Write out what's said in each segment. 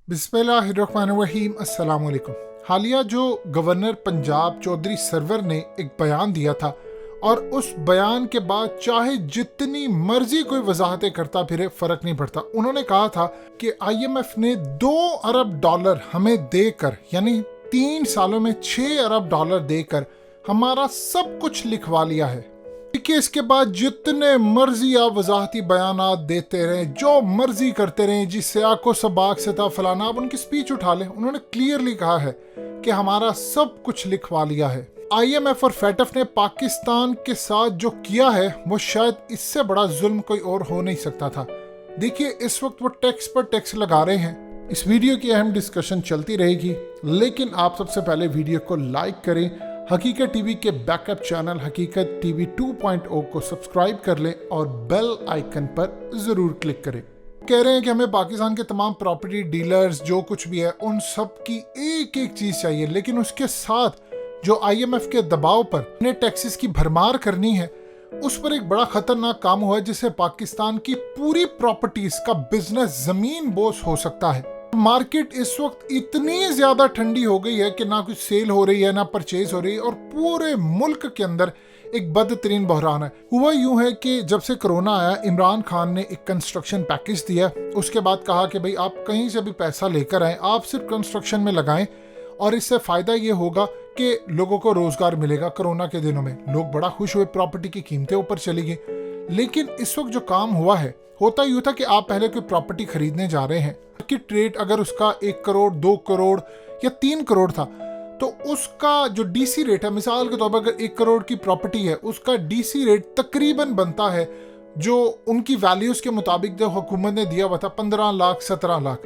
बिस्मिल्लाहिर्रहमानिर्रहीम अस्सलाम वालेकुम। हालिया जो गवर्नर पंजाब चौधरी सरवर ने एक बयान दिया था और उस बयान के बाद चाहे जितनी मर्जी कोई वजाहतें करता फिरे फर्क नहीं पड़ता। उन्होंने कहा था कि IMF ने 2 अरब डॉलर हमें देकर, यानी 3 सालों में 6 अरब डॉलर देकर हमारा सब कुछ लिखवा लिया है। देखिए, इसके बाद जितने मर्जी आप वजाहती बयानात देते रहें, जो मर्जी करते रहें, जिससे आपको सबाक से था फलाना, आप उनकी स्पीच उठा लें। उन्होंने क्लियरली कहा है कि हमारा सब कुछ लिखवा लिया है। IMF और FATF ने पाकिस्तान के साथ जो किया है वो शायद इससे बड़ा जुल्म कोई और हो नहीं सकता था। देखिए, इस वक्त वो टैक्स पर टैक्स लगा रहे हैं। इस वीडियो की अहम डिस्कशन चलती रहेगी, लेकिन आप सबसे पहले वीडियो को लाइक करें, हकीकत टीवी के बैकअप चैनल हकीकत टीवी 2.0 को सब्सक्राइब कर लें और बेल आइकन पर जरूर क्लिक करें। कह रहे हैं कि हमें पाकिस्तान के तमाम प्रॉपर्टी डीलर्स जो कुछ भी है उन सब की एक एक चीज चाहिए, लेकिन उसके साथ जो IMF के दबाव पर उन्हें टैक्सेस की भरमार करनी है, उस पर एक बड़ा खतरनाक काम हुआ है, जिससे पाकिस्तान की पूरी प्रॉपर्टीज का बिजनेस जमीन बोस हो सकता है। मार्केट इस वक्त इतनी ज्यादा ठंडी हो गई है कि ना कुछ सेल हो रही है ना परचेज हो रही है, और पूरे मुल्क के अंदर एक बदतरीन बहरान है। हुआ यूं है कि जब से कोरोना आया, इमरान खान ने एक कंस्ट्रक्शन पैकेज दिया। उसके बाद कहा कि भाई आप कहीं से भी पैसा लेकर आए, आप सिर्फ कंस्ट्रक्शन में लगाएं और इससे फायदा ये होगा कि लोगों को रोजगार मिलेगा। कोरोना के दिनों में लोग बड़ा खुश हुए, प्रॉपर्टी की कीमतें ऊपर चली गई। लेकिन इस वक्त जो काम हुआ है, होता यूं था कि आप पहले कोई प्रॉपर्टी खरीदने जा रहे हैं, मार्केट रेट अगर उसका 1 करोड़ 2 करोड़ या 3 करोड़ था, तो उसका जो DC रेट है, मिसाल के तौर पर अगर 1 करोड़ की प्रॉपर्टी है, उसका DC रेट तकरीबन बनता है जो उनकी वैल्यूज के मुताबिक जो हुकूमत ने दिया हुआ था 15 लाख 17 लाख।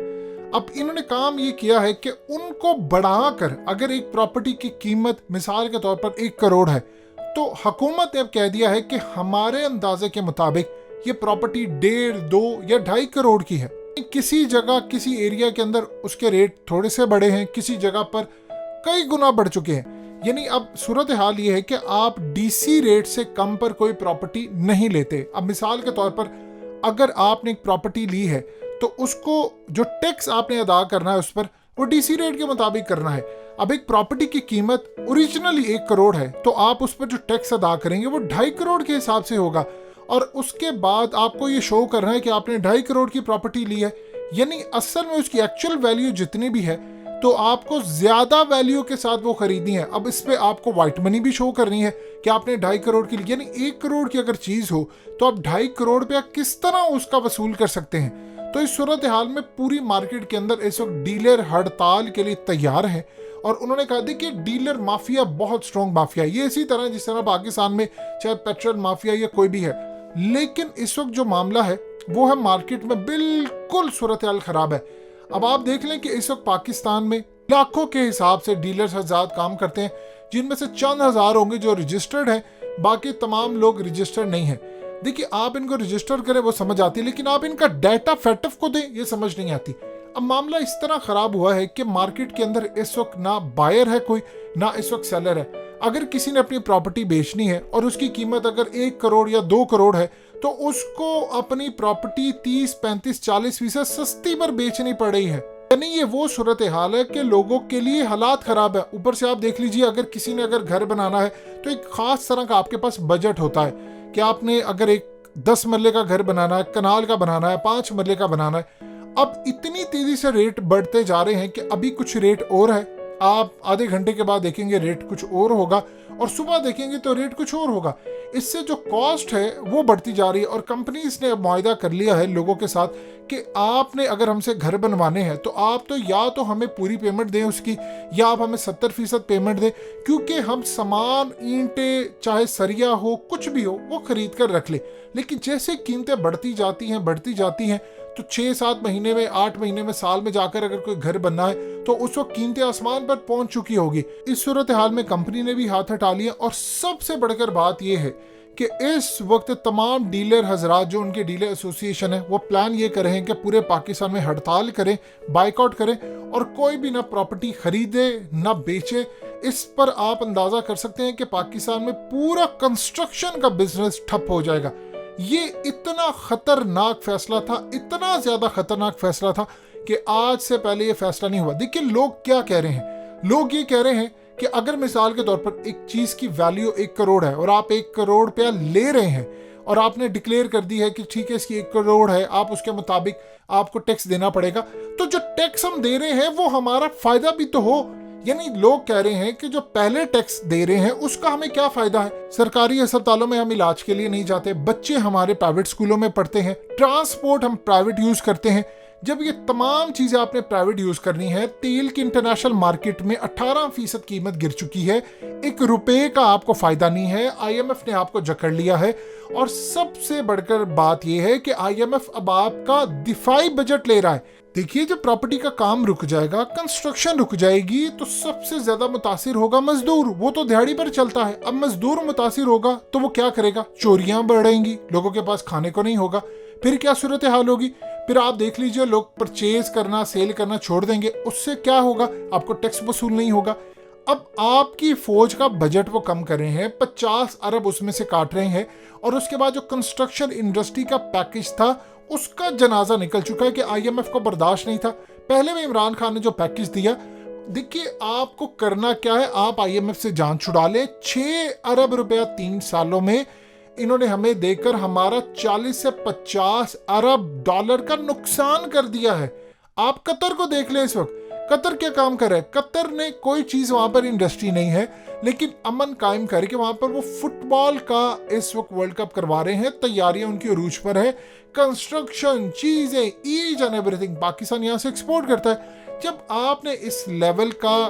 अब इन्होंने काम ये किया है कि उनको बढ़ाकर, अगर एक प्रॉपर्टी की कीमत मिसाल के तौर पर 1 करोड़ है, तो हुकूमत ने अब कह दिया है कि हमारे अंदाजे के मुताबिक ये प्रॉपर्टी 1.5 2 या 2.5 करोड़ की है। किसी जगह किसी एरिया के अंदर उसके रेट थोड़े से बड़े हैं, किसी जगह पर कई गुना बढ़ चुके हैं। यानी अब सूरत हाल ये है कि आप DC रेट से कम पर कोई प्रॉपर्टी नहीं लेते। अब मिसाल के तौर पर अगर आपने एक प्रॉपर्टी ली है, तो उसको जो टैक्स आपने अदा करना है उस पर वो DC रेट के मुताबिक करना है। अब एक प्रॉपर्टी की कीमत ओरिजिनली 1 करोड़ है, तो आप उस पर जो टैक्स अदा करेंगे वो 2.5 करोड़ के हिसाब से होगा, और उसके बाद आपको ये शो करना है कि आपने 2.5 करोड़ की प्रॉपर्टी ली है। यानी असल में उसकी एक्चुअल वैल्यू जितनी भी है, तो आपको ज्यादा वैल्यू के साथ वो खरीदनी है। अब इस पे आपको व्हाइट मनी भी शो करनी है कि आपने 2.5 करोड़ की ली। यानी 1 करोड़ की अगर चीज हो तो आप 2.5 करोड़ पे किस तरह उसका वसूल कर सकते हैं। तो इस सूरत हाल में पूरी मार्केट के अंदर इस वक्त डीलर हड़ताल के लिए तैयार है, और उन्होंने कहा था कि डीलर माफिया बहुत स्ट्रॉन्ग माफिया है। ये इसी तरह जिस तरह पाकिस्तान में चाहे पेट्रोल माफिया या कोई भी है, लेकिन इस वक्त जो मामला है वो है मार्केट में बिल्कुल सूरत हाल खराब है। अब आप देख लें कि इस वक्त पाकिस्तान में लाखों के हिसाब से डीलर्स आजाद काम करते हैं, जिनमें से चंद हजार होंगे जो रजिस्टर्ड हैं, बाकी तमाम लोग रजिस्टर्ड नहीं है। देखिए, आप इनको रजिस्टर करें वो समझ आती है, लेकिन आप इनका डाटा FATF को दें ये समझ नहीं आती। अब मामला इस तरह खराब हुआ है कि मार्केट के अंदर इस वक्त ना बायर है कोई, ना इस वक्त सेलर है। अगर किसी ने अपनी प्रॉपर्टी बेचनी है और उसकी कीमत अगर 1 करोड़ या 2 करोड़ है, तो उसको अपनी प्रॉपर्टी 30 35 40% सस्ती पर बेचनी पड़ रही है। यानी ये वो सूरत हाल है कि लोगों के लिए हालात खराब है। ऊपर से आप देख लीजिए, अगर किसी ने अगर घर बनाना है तो एक खास तरह का आपके पास बजट होता है कि आपने अगर एक 10 मरले का घर बनाना है, कनाल का बनाना है, 5 मरले का बनाना है। अब इतनी तेजी से रेट बढ़ते जा रहे हैं कि अभी कुछ रेट और है, आप आधे घंटे के बाद देखेंगे रेट कुछ और होगा, और सुबह देखेंगे तो रेट कुछ और होगा। इससे जो कॉस्ट है वो बढ़ती जा रही है, और कंपनीज ने अब मुआहदा कर लिया है लोगों के साथ कि आपने अगर हमसे घर बनवाने हैं तो आप तो या तो हमें पूरी पेमेंट दें उसकी, या आप हमें 70% पेमेंट दें, क्योंकि हम सामान, ईंटें, चाहे सरिया हो, कुछ भी हो, वो खरीद कर रख ले। लेकिन जैसे कीमतें बढ़ती जाती हैं, तो 6-7 महीने में, 8 महीने में, साल में जाकर अगर कोई घर बनना है तो उस वक्त कीमतें आसमान पर पहुंच चुकी होगी। इस सूरत हाल में कंपनी ने भी हाथ हटा लिया, और सबसे बढ़कर बात यह है कि इस वक्त तमाम डीलर हजरात, जो उनके डीलर एसोसिएशन है, वो प्लान ये कर रहे हैं कि पूरे पाकिस्तान में हड़ताल करें, बाइकआउट करें, और कोई भी ना प्रॉपर्टी खरीदे ना बेचे। इस पर आप अंदाजा कर सकते हैं कि पाकिस्तान में पूरा कंस्ट्रक्शन का बिजनेस ठप हो जाएगा। ये इतना खतरनाक फैसला था, इतना ज्यादा खतरनाक फैसला था कि आज से पहले ये फैसला नहीं हुआ। देखिए लोग क्या कह रहे हैं, लोग ये कह रहे हैं कि अगर मिसाल के तौर पर एक चीज की वैल्यू 1 करोड़ है और आप 1 करोड़ रुपया ले रहे हैं और आपने डिक्लेयर कर दी है कि ठीक है इसकी 1 करोड़ है, आप उसके मुताबिक आपको टैक्स देना पड़ेगा, तो जो टैक्स हम दे रहे हैं वो हमारा फायदा भी तो हो। यानी लोग कह रहे हैं कि जो पहले टैक्स दे रहे हैं उसका हमें क्या फायदा है। सरकारी अस्पतालों में हम इलाज के लिए नहीं जाते, बच्चे हमारे प्राइवेट स्कूलों में पढ़ते हैं, ट्रांसपोर्ट हम प्राइवेट यूज करते हैं। जब ये तमाम चीजें आपने प्राइवेट यूज करनी है, तेल की इंटरनेशनल मार्केट में 18% कीमत गिर चुकी है, 1 रुपए का आपको फायदा नहीं है, IMF ने आपको जकड़ लिया है। और सबसे बढ़कर बात यह है कि IMF अब आपका दिफाई बजट ले रहा है। देखिए जब प्रॉपर्टी का काम रुक जाएगा, कंस्ट्रक्शन रुक जाएगी, तो सबसे ज्यादा मुतासिर होगा मजदूर, वो तो दिहाड़ी पर चलता है। अब मजदूर मुतासिर होगा तो वो क्या करेगा, चोरियां बढ़ेंगी, लोगों के पास खाने को नहीं होगा, फिर क्या सूरत हाल होगी। फिर आप देख लीजिए लोग परचेज करना, सेल करना छोड़ देंगे, उससे क्या होगा, आपको टैक्स वसूल नहीं होगा। अब आपकी फौज का बजट वो कम कर रहे हैं, 50 अरब उसमें से काट रहे हैं, और उसके बाद जो कंस्ट्रक्शन इंडस्ट्री का पैकेज था उसका जनाजा निकल चुका है कि IMF को बर्दाश्त नहीं था। पहले में इमरान खान ने जो पैकेज दिया, देखिए आपको करना क्या है, आप IMF से जान छुड़ा ले। 6 अरब रुपया 3 सालों में इन्होंने हमें देकर हमारा 40 से 50 अरब डॉलर का नुकसान कर दिया है। आप कतर को देख लें, इस वक्त कतर क्या काम कर रहा है। कतर ने कोई चीज वहां पर इंडस्ट्री नहीं है, लेकिन अमन कायम करके वहां पर वो फुटबॉल का इस वक्त वर्ल्ड कप करवा रहे हैं, तैयारियां उनकी अरूज पर है, कंस्ट्रक्शन चीजें ईच एंड एवरीथिंग पाकिस्तान यहां से एक्सपोर्ट करता है। जब आपने इस लेवल का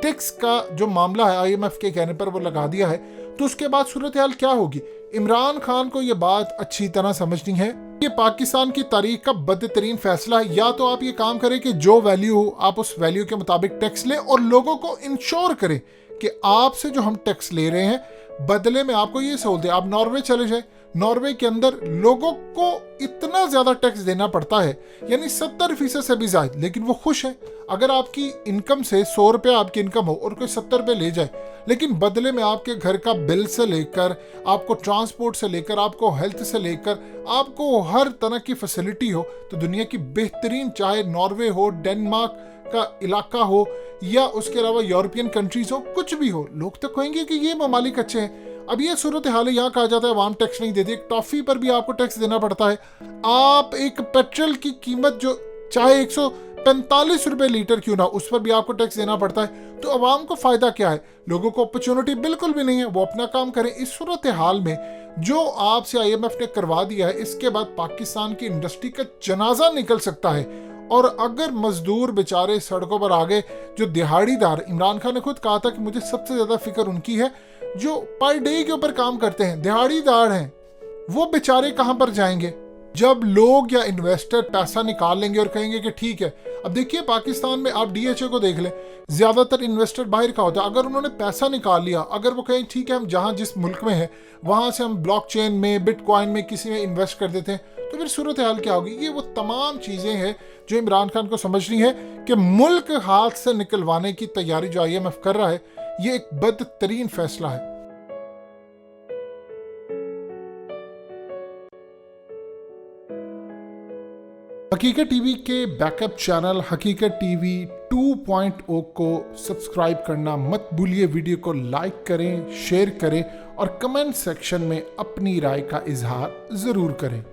टैक्स का जो मामला है IMF के कहने पर वो लगा दिया है, तो उसके बाद सूरत हाल क्या होगी। इमरान खान को ये बात अच्छी तरह समझनी है, ये पाकिस्तान की तारीख का बदतरीन फैसला है। या तो आप ये काम करें कि जो वैल्यू हो आप उस वैल्यू के मुताबिक टैक्स लें और लोगों को इंश्योर करें कि आपसे जो हम टैक्स ले रहे हैं बदले में आपको ये सहूलत है। आप नॉर्वे चले जाए, नॉर्वे के अंदर लोगों को इतना ज्यादा टैक्स देना पड़ता है, यानी 70% से भी ज्यादा, लेकिन वो खुश है। अगर आपकी इनकम से 100 रुपया आपकी इनकम हो और कोई 70 रुपये ले जाए, लेकिन बदले में आपके घर का बिल से लेकर, आपको ट्रांसपोर्ट से लेकर, आपको हेल्थ से लेकर, आपको हर तरह की फैसिलिटी हो, तो दुनिया की बेहतरीन, चाहे नॉर्वे हो, डेनमार्क का इलाका हो या उसके अलावा यूरोपियन कंट्रीज हो, कुछ भी हो, लोग तो कहेंगे कि ये ममालिक अच्छे हैं। अब ये सूरत हाल है, यहाँ कहा जाता है आवाम टैक्स नहीं देती, एक टॉफी पर भी आपको टैक्स देना पड़ता है। आप एक पेट्रोल की कीमत जो चाहे 145 रुपए लीटर क्यों ना, उस पर भी आपको टैक्स देना पड़ता है। तो अवाम को फायदा क्या है, लोगों को अपॉर्चुनिटी बिल्कुल भी नहीं है, वो अपना काम करें। इस सूरत हाल में जो आपसे IMF ने करवा दिया है, इसके बाद पाकिस्तान की इंडस्ट्री का जनाजा निकल सकता है। और अगर मजदूर बेचारे सड़कों पर आ गए, जो दिहाड़ीदार, इमरान खान ने खुद कहा था कि मुझे सबसे ज्यादा फिक्र उनकी है जो पर डे के ऊपर काम करते हैं, दिहाड़ीदार हैं, वो बेचारे कहां पर जाएंगे जब लोग या इन्वेस्टर पैसा निकाल लेंगे और कहेंगे कि ठीक है। अब देखिए पाकिस्तान में आप DHA को देख लें, ज्यादातर इन्वेस्टर बाहर का होता है। अगर उन्होंने पैसा निकाल लिया, अगर वो कहें ठीक है हम जहां जिस मुल्क में हैं वहां से हम ब्लॉकचेन में, बिटकॉइन में, किसी में इन्वेस्ट कर देते हैं, तो फिर सूरत हाल क्या होगी। ये वो तमाम चीजें हैं जो इमरान खान को समझनी है कि मुल्क हाथ से निकलवाने की तैयारी जो IMF कर रहा है, ये एक बदतरीन फैसला है। हकीकत टीवी के बैकअप चैनल हकीकत टीवी 2.0 को सब्सक्राइब करना मत भूलिए। वीडियो को लाइक करें, शेयर करें और कमेंट सेक्शन में अपनी राय का इजहार जरूर करें।